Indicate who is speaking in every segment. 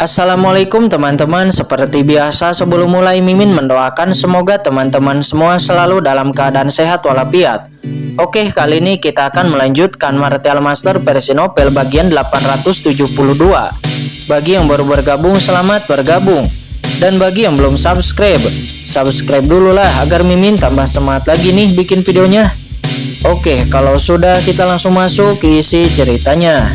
Speaker 1: Assalamualaikum teman-teman. Seperti biasa sebelum mulai Mimin mendoakan semoga teman-teman semua selalu dalam keadaan sehat walafiat. Oke, kali ini kita akan melanjutkan Martial Master versi novel bagian 872. Bagi yang baru bergabung, selamat bergabung. Dan bagi yang belum subscribe dulu lah agar Mimin tambah semangat lagi nih bikin videonya. Oke, kalau sudah kita langsung masuk ke isi ceritanya.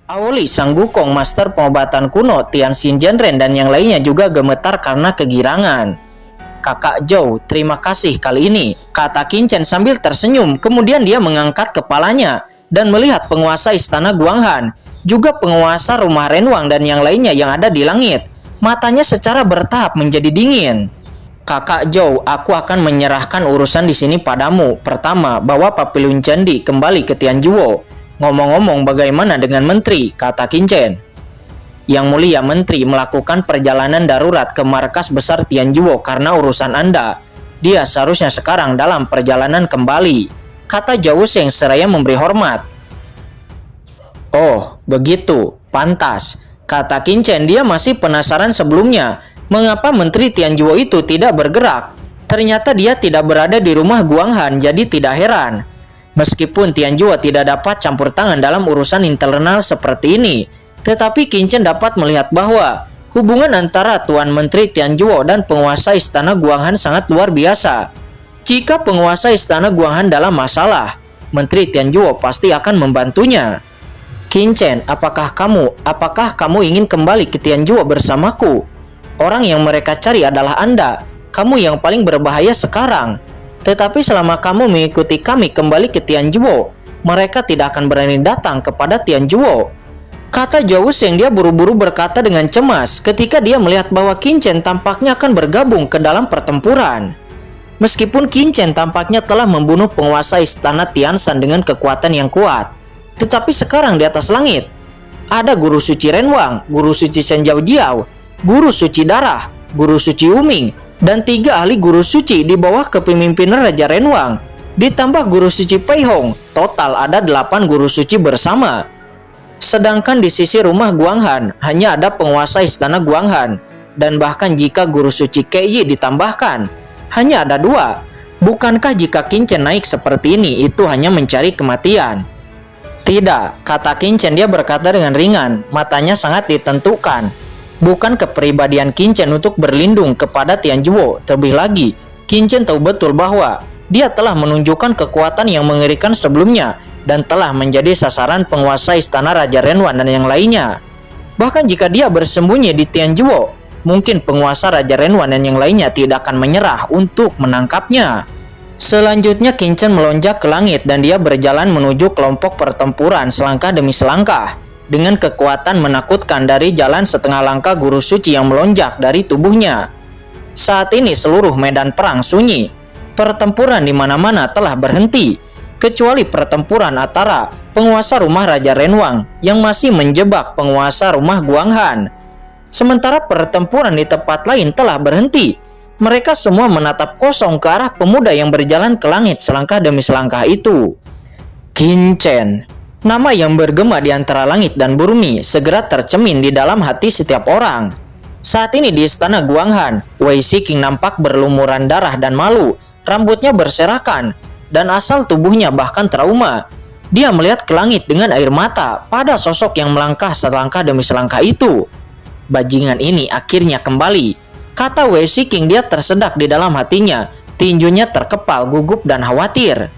Speaker 1: Aoli sang Wukong master pengobatan kuno Tian Xinjianren dan yang lainnya juga gemetar karena kegirangan. Kakak Zhou, terima kasih kali ini, kata Qin Chen sambil tersenyum. Kemudian dia mengangkat kepalanya dan melihat penguasa istana Guanghan, juga penguasa rumah Renwang dan yang lainnya yang ada di langit. Matanya secara bertahap menjadi dingin. Kakak Zhou, aku akan menyerahkan urusan di sini padamu. Pertama, bawa Papilun Candi kembali ke Tianjuo. Ngomong-ngomong, bagaimana dengan menteri? Kata Qin Chen. Yang mulia menteri melakukan perjalanan darurat ke markas besar Tianjuo karena urusan Anda. Dia seharusnya sekarang dalam perjalanan kembali, kata Zhao Sheng seraya memberi hormat. Oh, begitu. Pantas, kata Qin Chen. Dia masih penasaran sebelumnya, mengapa menteri Tianjuo itu tidak bergerak. Ternyata dia tidak berada di rumah Guanghan, jadi tidak heran. Meskipun Tianjuo tidak dapat campur tangan dalam urusan internal seperti ini, tetapi Qin Chen dapat melihat bahwa hubungan antara Tuan Menteri Tianjuo dan penguasa istana Guanghan sangat luar biasa. Jika penguasa istana Guanghan dalam masalah, Menteri Tianjuo pasti akan membantunya. Qin Chen, apakah kamu ingin kembali ke Tianjuo bersamaku? Orang yang mereka cari adalah Anda. Kamu yang paling berbahaya sekarang. Tetapi selama kamu mengikuti kami kembali ke Tianjuo, mereka tidak akan berani datang kepada Tianjuo, kata Zhao Sheng. Dia buru-buru berkata dengan cemas ketika dia melihat bahwa Qin Chen tampaknya akan bergabung ke dalam pertempuran. Meskipun Qin Chen tampaknya telah membunuh penguasa istana Tianshan dengan kekuatan yang kuat, tetapi sekarang di atas langit ada guru suci Renwang, guru suci Shen Jiao, guru suci darah, guru suci Wuming, dan 3 ahli guru suci di bawah kepemimpinan Raja Renwang, ditambah guru suci Pei Hong. Total ada 8 guru suci bersama. Sedangkan di sisi rumah Guanghan hanya ada penguasa istana Guanghan, dan bahkan jika guru suci Kei ditambahkan hanya ada 2. Bukankah jika Qin Chen naik seperti ini itu hanya mencari kematian? Tidak, kata Qin Chen. Dia berkata dengan ringan, matanya sangat ditentukan. Bukan kepribadian Qin Chen untuk berlindung kepada Tianjuo. Terlebih lagi, Qin Chen tahu betul bahwa dia telah menunjukkan kekuatan yang mengerikan sebelumnya dan telah menjadi sasaran penguasa istana Raja Renwan dan yang lainnya. Bahkan jika dia bersembunyi di Tianjuo, mungkin penguasa Raja Renwan dan yang lainnya tidak akan menyerah untuk menangkapnya. Selanjutnya Qin Chen melonjak ke langit dan dia berjalan menuju kelompok pertempuran selangkah demi selangkah. Dengan kekuatan menakutkan dari jalan setengah langkah guru suci yang melonjak dari tubuhnya. Saat ini seluruh medan perang sunyi. Pertempuran di mana-mana telah berhenti, kecuali pertempuran antara penguasa rumah Raja Renwang yang masih menjebak penguasa rumah Guanghan. Sementara pertempuran di tempat lain telah berhenti. Mereka semua menatap kosong ke arah pemuda yang berjalan ke langit selangkah demi selangkah itu. Qin Chen. Nama yang bergema di antara langit dan bumi segera tercemin di dalam hati setiap orang. Saat ini di istana Guanghan, Wei Shiqing nampak berlumuran darah dan malu, rambutnya berserakan, dan asal tubuhnya bahkan trauma. Dia melihat ke langit dengan air mata pada sosok yang melangkah selangkah demi selangkah itu. Bajingan ini akhirnya kembali, kata Wei Shiqing. Dia tersedak di dalam hatinya, tinjunya terkepal, gugup dan khawatir.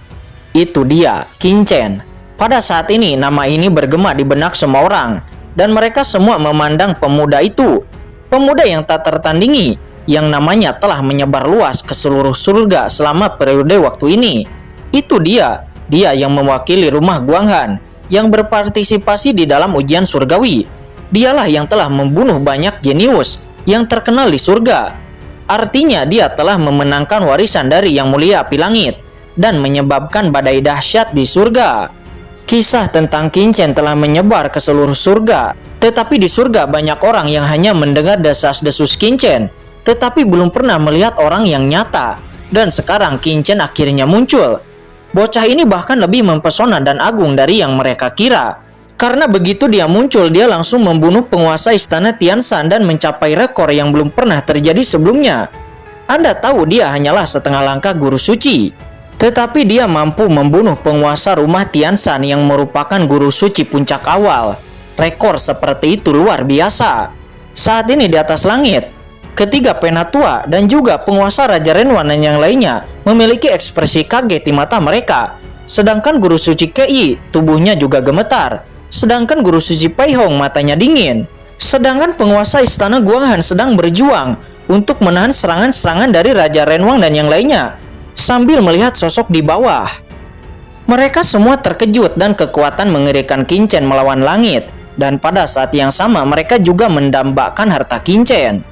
Speaker 1: Itu dia, Qin Chen. Pada saat ini nama ini bergema di benak semua orang, dan mereka semua memandang pemuda itu. Pemuda yang tak tertandingi, yang namanya telah menyebar luas ke seluruh surga selama periode waktu ini. Itu dia yang mewakili rumah Guanghan, yang berpartisipasi di dalam ujian surgawi. Dialah yang telah membunuh banyak jenius yang terkenal di surga. Artinya dia telah memenangkan warisan dari Yang Mulia Api Langit, dan menyebabkan badai dahsyat di surga. Kisah tentang Qin Chen telah menyebar ke seluruh surga, tetapi di surga banyak orang yang hanya mendengar desas-desus Qin Chen, tetapi belum pernah melihat orang yang nyata. Dan sekarang Qin Chen akhirnya muncul. Bocah ini bahkan lebih mempesona dan agung dari yang mereka kira. Karena begitu dia muncul, dia langsung membunuh penguasa istana Tianshan dan mencapai rekor yang belum pernah terjadi sebelumnya. Anda tahu dia hanyalah setengah langkah guru suci. Tetapi dia mampu membunuh penguasa rumah Tianshan yang merupakan guru suci puncak awal. Rekor seperti itu luar biasa. Saat ini di atas langit, ketiga penatua dan juga penguasa Raja Renwan dan yang lainnya memiliki ekspresi kaget di mata mereka. Sedangkan guru suci Kei tubuhnya juga gemetar. Sedangkan guru suci Pai Hong matanya dingin. Sedangkan penguasa istana Guanghan sedang berjuang untuk menahan serangan-serangan dari Raja Renwang dan yang lainnya, sambil melihat sosok di bawah. Mereka semua terkejut dan kekuatan mengerikan Qin Chen melawan langit, dan pada saat yang sama mereka juga mendambakan harta Qin Chen.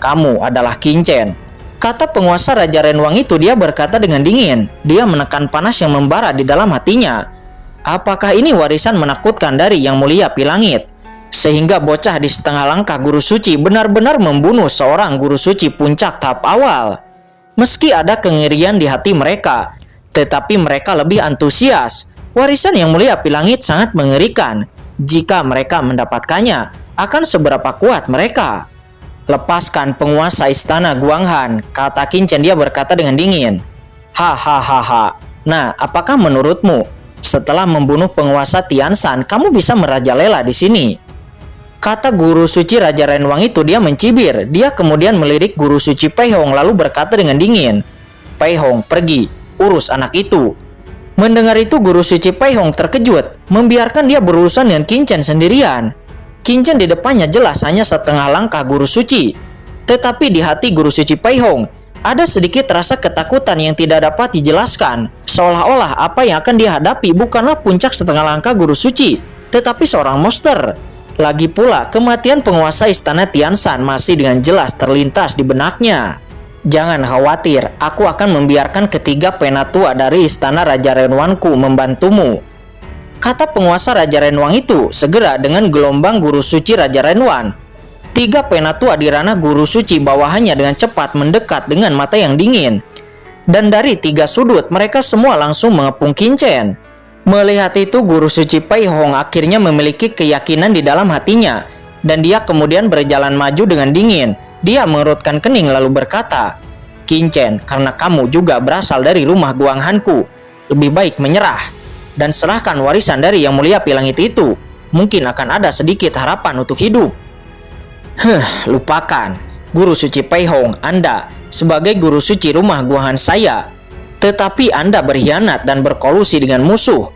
Speaker 1: Kamu adalah Qin Chen, kata penguasa Raja Renwang itu. Dia berkata dengan dingin. Dia menekan panas yang membara di dalam hatinya. Apakah ini warisan menakutkan dari Yang Mulia Pi Langit? Sehingga bocah di setengah langkah guru suci benar-benar membunuh seorang guru suci puncak tahap awal. Meski ada kengirian di hati mereka, tetapi mereka lebih antusias. Warisan Yang Mulia Pi Langit sangat mengerikan. Jika mereka mendapatkannya, akan seberapa kuat mereka. Lepaskan penguasa istana Guanghan, kata Qin Chen. Dia berkata dengan dingin. Hahaha. Nah, apakah menurutmu setelah membunuh penguasa Tianshan, kamu bisa merajalela di sini? Kata guru suci Raja Renwang itu. Dia mencibir. Dia kemudian melirik guru suci Pai Hong lalu berkata dengan dingin. Pai Hong, pergi, urus anak itu. Mendengar itu guru suci Pai Hong terkejut, membiarkan dia berurusan dengan Qin Chen sendirian. Qin Chen di depannya jelas hanya setengah langkah guru suci. Tetapi di hati guru suci Pai Hong ada sedikit rasa ketakutan yang tidak dapat dijelaskan. Seolah-olah apa yang akan dihadapi bukanlah puncak setengah langkah guru suci, tetapi seorang monster. Lagi pula, kematian penguasa istana Tianshan masih dengan jelas terlintas di benaknya. Jangan khawatir, aku akan membiarkan ketiga penatua dari istana Raja Renwanku membantumu, kata penguasa Raja Renwang itu segera dengan gelombang guru suci Raja Renwan. Tiga penatua di ranah guru suci bawahannya dengan cepat mendekat dengan mata yang dingin. Dan dari tiga sudut mereka semua langsung mengepung Qin Chen. Melihat itu guru suci Pai Hong akhirnya memiliki keyakinan di dalam hatinya. Dan dia kemudian berjalan maju dengan dingin. Dia mengerutkan kening lalu berkata, Qin Chen, karena kamu juga berasal dari rumah Guanghanku, lebih baik menyerah dan serahkan warisan dari Yang Mulia Pi Langit itu. Mungkin akan ada sedikit harapan untuk hidup. Lupakan. Guru suci Pai Hong, Anda sebagai guru suci rumah Guanghan saya. Tetapi Anda berkhianat dan berkolusi dengan musuh.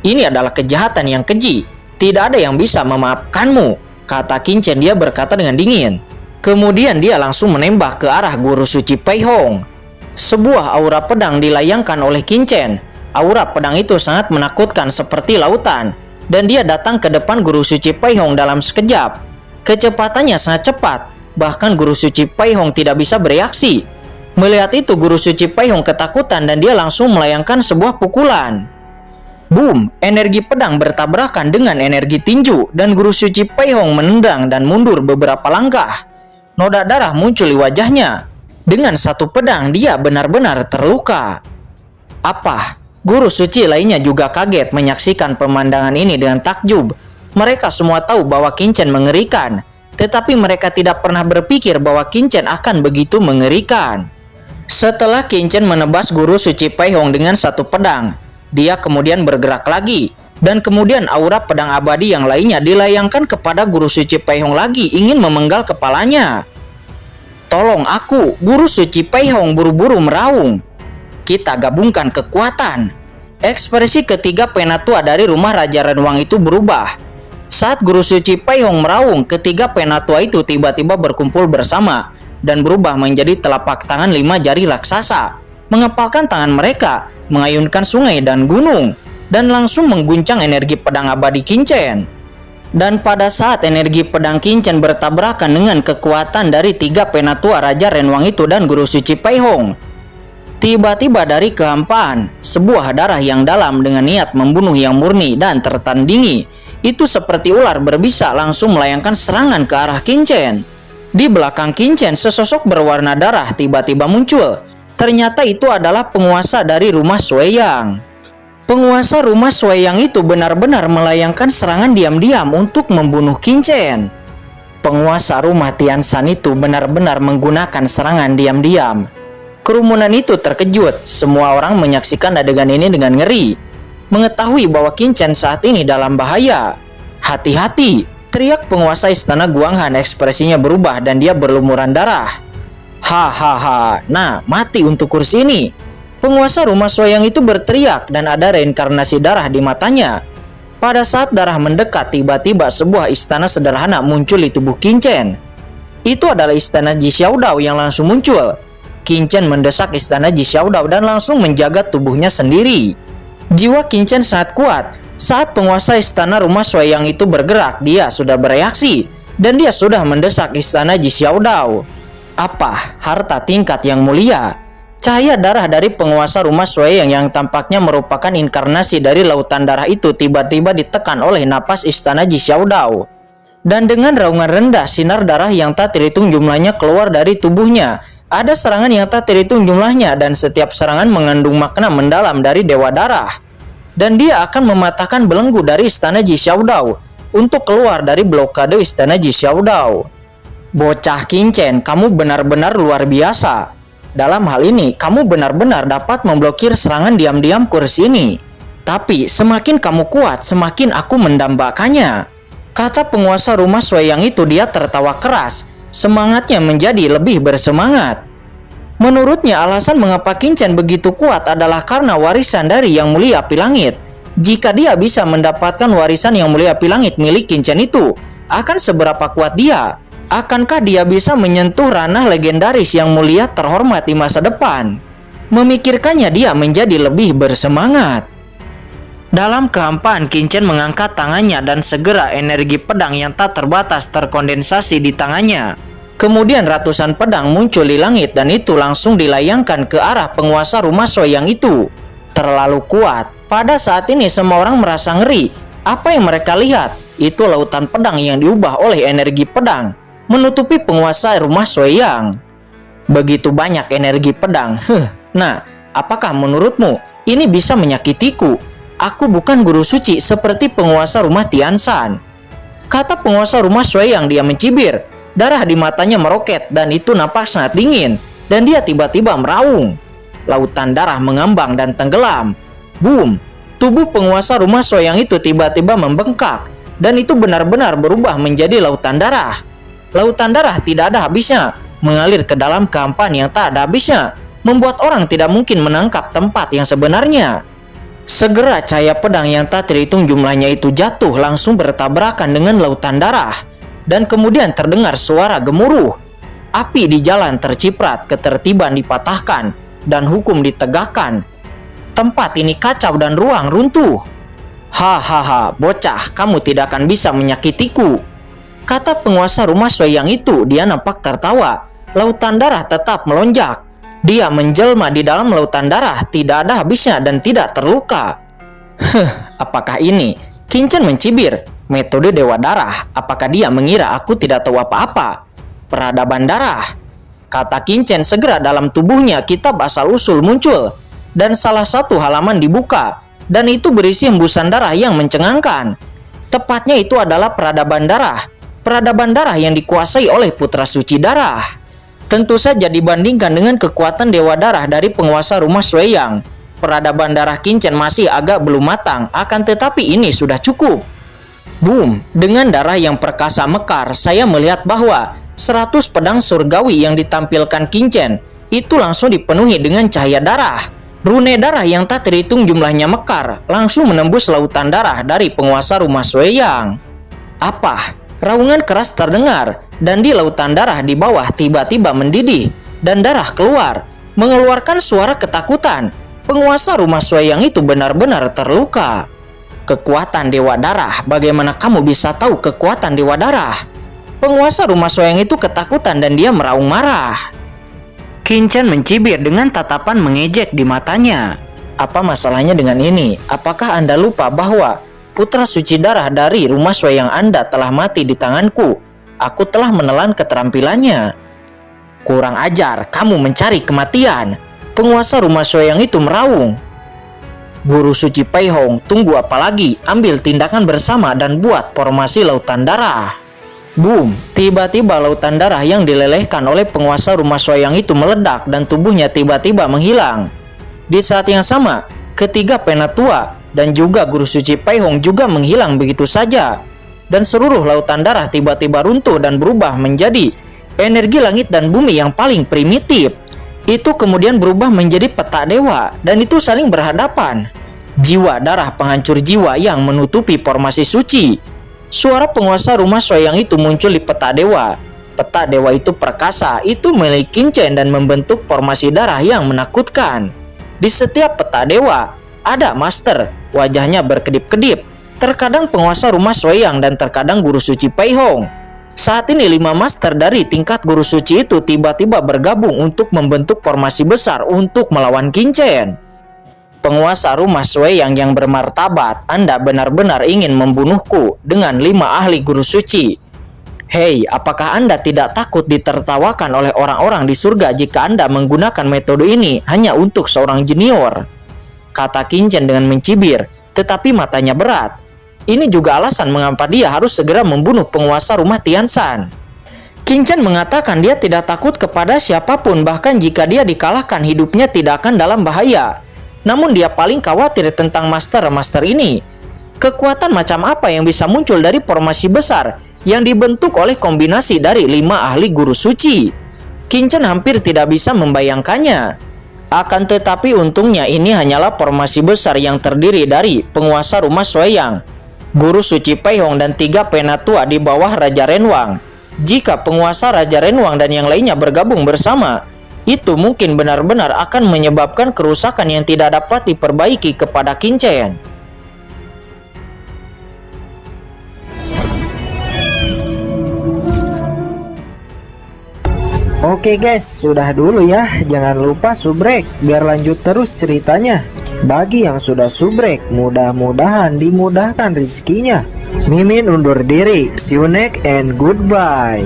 Speaker 1: Ini adalah kejahatan yang keji. Tidak ada yang bisa memaafkanmu, kata Qin Chen. Dia berkata dengan dingin. Kemudian dia langsung menembak ke arah guru suci Pai Hong. Sebuah aura pedang dilayangkan oleh Qin Chen. Aura pedang itu sangat menakutkan seperti lautan. Dan dia datang ke depan guru suci Pai Hong dalam sekejap. Kecepatannya sangat cepat. Bahkan guru suci Pai Hong tidak bisa bereaksi. Melihat itu guru suci Pai Hong ketakutan dan dia langsung melayangkan sebuah pukulan. Boom, energi pedang bertabrakan dengan energi tinju dan guru suci Pai Hong menendang dan mundur beberapa langkah. Noda darah muncul di wajahnya. Dengan satu pedang dia benar-benar terluka. Apa? Guru suci lainnya juga kaget menyaksikan pemandangan ini dengan takjub. Mereka semua tahu bahwa Qin Chen mengerikan, tetapi mereka tidak pernah berpikir bahwa Qin Chen akan begitu mengerikan. Setelah Qin Chen menebas guru suci Pai Hong dengan satu pedang, dia kemudian bergerak lagi. Dan kemudian aura pedang abadi yang lainnya dilayangkan kepada guru suci Pai Hong lagi, ingin memenggal kepalanya. Tolong aku, guru suci Pai Hong buru-buru meraung. Kita gabungkan kekuatan. Ekspresi ketiga penatua dari rumah Raja Renwang itu berubah. Saat guru suci Pai Hong meraung, ketiga penatua itu tiba-tiba berkumpul bersama dan berubah menjadi telapak tangan 5 jari raksasa, mengepalkan tangan mereka, mengayunkan sungai dan gunung, dan langsung mengguncang energi pedang abadi Qin Chen. Dan pada saat energi pedang Qin Chen bertabrakan dengan kekuatan dari tiga penatua Raja Renwang itu dan guru suci Pai Hong, tiba-tiba dari kehampaan, sebuah darah yang dalam dengan niat membunuh yang murni dan tertandingi, itu seperti ular berbisa langsung melayangkan serangan ke arah Qin Chen. Di belakang Qin Chen, sesosok berwarna darah tiba-tiba muncul. Ternyata itu adalah penguasa dari rumah Shueyang. Penguasa rumah Shueyang itu benar-benar melayangkan serangan diam-diam untuk membunuh Qin Chen. Penguasa rumah Tianshan itu benar-benar menggunakan serangan diam-diam. Kerumunan itu terkejut, semua orang menyaksikan adegan ini dengan ngeri. Mengetahui bahwa Qin Chen saat ini dalam bahaya. Hati-hati, teriak penguasa istana Guanghan, ekspresinya berubah dan dia berlumuran darah. Hahaha, nah mati untuk kursi ini. Penguasa rumah Shueyang itu berteriak dan ada reinkarnasi darah di matanya. Pada saat darah mendekat, tiba-tiba sebuah istana sederhana muncul di tubuh Qin Chen. Itu adalah istana Ji Xiaodao yang langsung muncul. Qin Chen mendesak istana Ji Xiaodao dan langsung menjaga tubuhnya sendiri. Jiwa Qin Chen sangat kuat. Saat penguasa istana rumah Shueyang itu bergerak, dia sudah bereaksi dan dia sudah mendesak istana Ji Xiaodao. Apa? Harta tingkat yang mulia. Cahaya darah dari penguasa rumah Shueyang yang tampaknya merupakan inkarnasi dari lautan darah itu tiba-tiba ditekan oleh napas istana Ji Xiaodao. Dan dengan raungan rendah, sinar darah yang tak terhitung jumlahnya keluar dari tubuhnya. Ada serangan yang tak terhitung jumlahnya dan setiap serangan mengandung makna mendalam dari Dewa Darah. Dan dia akan mematahkan belenggu dari istana Ji Xiaodao untuk keluar dari blokade istana Ji Xiaodao. Bocah Qin Chen, kamu benar-benar luar biasa. Dalam hal ini, kamu benar-benar dapat memblokir serangan diam-diam kursi ini. Tapi, semakin kamu kuat, semakin aku mendambakannya. Kata penguasa rumah Shueyang itu, dia tertawa keras. Semangatnya menjadi lebih bersemangat. Menurutnya, alasan mengapa Qin Chen begitu kuat adalah karena warisan dari Yang Mulia Api Langit. Jika dia bisa mendapatkan warisan Yang Mulia Api Langit milik Qin Chen itu, akan seberapa kuat dia? Akankah dia bisa menyentuh ranah legendaris Yang Mulia terhormat di masa depan? Memikirkannya, dia menjadi lebih bersemangat. Dalam kehampaan, Qin Chen mengangkat tangannya dan segera energi pedang yang tak terbatas terkondensasi di tangannya. Kemudian ratusan pedang muncul di langit dan itu langsung dilayangkan ke arah penguasa rumah Shueyang itu. Terlalu kuat. Pada saat ini semua orang merasa ngeri. Apa yang mereka lihat? Itu lautan pedang yang diubah oleh energi pedang menutupi penguasa rumah Shueyang. Begitu banyak energi pedang. Nah, apakah menurutmu ini bisa menyakitiku? Aku bukan guru suci seperti penguasa rumah Tianshan. Kata penguasa rumah Shueyang, dia mencibir. Darah di matanya meroket dan itu nampak sangat dingin. Dan dia tiba-tiba meraung. Lautan darah mengambang dan tenggelam. Boom! Tubuh penguasa rumah Shueyang itu tiba-tiba membengkak. Dan itu benar-benar berubah menjadi lautan darah. Lautan darah tidak ada habisnya, mengalir ke dalam kehampaan yang tak ada habisnya, membuat orang tidak mungkin menangkap tempat yang sebenarnya. Segera cahaya pedang yang tak terhitung jumlahnya itu jatuh langsung bertabrakan dengan lautan darah. Dan kemudian terdengar suara gemuruh. Api di jalan terciprat, ketertiban dipatahkan, dan hukum ditegakkan. Tempat ini kacau dan ruang runtuh. Hahaha, bocah, kamu tidak akan bisa menyakitiku. Kata penguasa rumah Shueyang itu, dia nampak tertawa. Lautan darah tetap melonjak. Dia menjelma di dalam lautan darah, tidak ada habisnya dan tidak terluka. Apakah ini? Qin Chen mencibir. Metode Dewa Darah. Apakah dia mengira aku tidak tahu apa-apa? Peradaban darah. Kata Qin Chen, segera dalam tubuhnya kitab asal-usul muncul. Dan salah satu halaman dibuka. Dan itu berisi hembusan darah yang mencengangkan. Tepatnya itu adalah peradaban darah. Peradaban darah yang dikuasai oleh putra suci darah. Tentu saja dibandingkan dengan kekuatan Dewa Darah dari penguasa rumah Shueyang, peradaban darah Qin Chen masih agak belum matang, akan tetapi ini sudah cukup. Boom! Dengan darah yang perkasa mekar, saya melihat bahwa 100 pedang surgawi yang ditampilkan Qin Chen itu langsung dipenuhi dengan cahaya darah. Rune darah yang tak terhitung jumlahnya mekar langsung menembus lautan darah dari penguasa rumah Shueyang. Apa? Raungan keras terdengar, dan di lautan darah di bawah tiba-tiba mendidih, dan darah keluar, mengeluarkan suara ketakutan. Penguasa rumah Shueyang itu benar-benar terluka. Kekuatan Dewa Darah, bagaimana kamu bisa tahu kekuatan Dewa Darah? Penguasa rumah Shueyang itu ketakutan dan dia meraung marah. Qin Chen mencibir dengan tatapan mengejek di matanya. Apa masalahnya dengan ini? Apakah Anda lupa bahwa putra suci darah dari rumah Shueyang Anda telah mati di tanganku? Aku telah menelan keterampilannya. Kurang ajar, kamu mencari kematian. Penguasa rumah Shueyang itu meraung. Guru suci Pai Hong, tunggu apa lagi? Ambil tindakan bersama dan buat formasi lautan darah. Boom! Tiba-tiba lautan darah yang dilelehkan oleh penguasa rumah Shueyang itu meledak dan tubuhnya tiba-tiba menghilang. Di saat yang sama, ketiga penatua dan juga guru suci Pai Hong juga menghilang begitu saja. Dan seluruh lautan darah tiba-tiba runtuh dan berubah menjadi energi langit dan bumi yang paling primitif. Itu kemudian berubah menjadi peta dewa dan itu saling berhadapan. Jiwa darah penghancur jiwa yang menutupi formasi suci. Suara penguasa rumah Shueyang itu muncul di peta dewa. Peta dewa itu perkasa, itu milik Qin Chen dan membentuk formasi darah yang menakutkan. Di setiap peta dewa ada master, wajahnya berkedip-kedip. Terkadang penguasa rumah Shueyang dan terkadang guru suci Pai Hong. Saat ini 5 master dari tingkat guru suci itu tiba-tiba bergabung untuk membentuk formasi besar untuk melawan Qin Chen. Penguasa rumah Shueyang yang bermartabat, Anda benar-benar ingin membunuhku dengan 5 ahli guru suci. Hei, apakah Anda tidak takut ditertawakan oleh orang-orang di surga jika Anda menggunakan metode ini hanya untuk seorang junior? Kata Qin Chen dengan mencibir, tetapi matanya berat. Ini juga alasan mengapa dia harus segera membunuh penguasa rumah Tianshan. Qin Chen mengatakan dia tidak takut kepada siapapun, bahkan jika dia dikalahkan hidupnya tidak akan dalam bahaya. Namun dia paling khawatir tentang master-master ini. Kekuatan macam apa yang bisa muncul dari formasi besar yang dibentuk oleh kombinasi dari 5 ahli guru suci? Qin Chen hampir tidak bisa membayangkannya. Akan tetapi untungnya ini hanyalah formasi besar yang terdiri dari penguasa rumah Shueyang, guru suci Pai Hong dan 3 penatua di bawah Raja Renwang. Jika penguasa Raja Renwang dan yang lainnya bergabung bersama, itu mungkin benar-benar akan menyebabkan kerusakan yang tidak dapat diperbaiki kepada Qin Chen.
Speaker 2: Oke guys, sudah dulu ya. Jangan lupa subrek biar lanjut terus ceritanya. Bagi yang sudah subrek, mudah-mudahan dimudahkan rezekinya. Mimin undur diri. See you next and goodbye.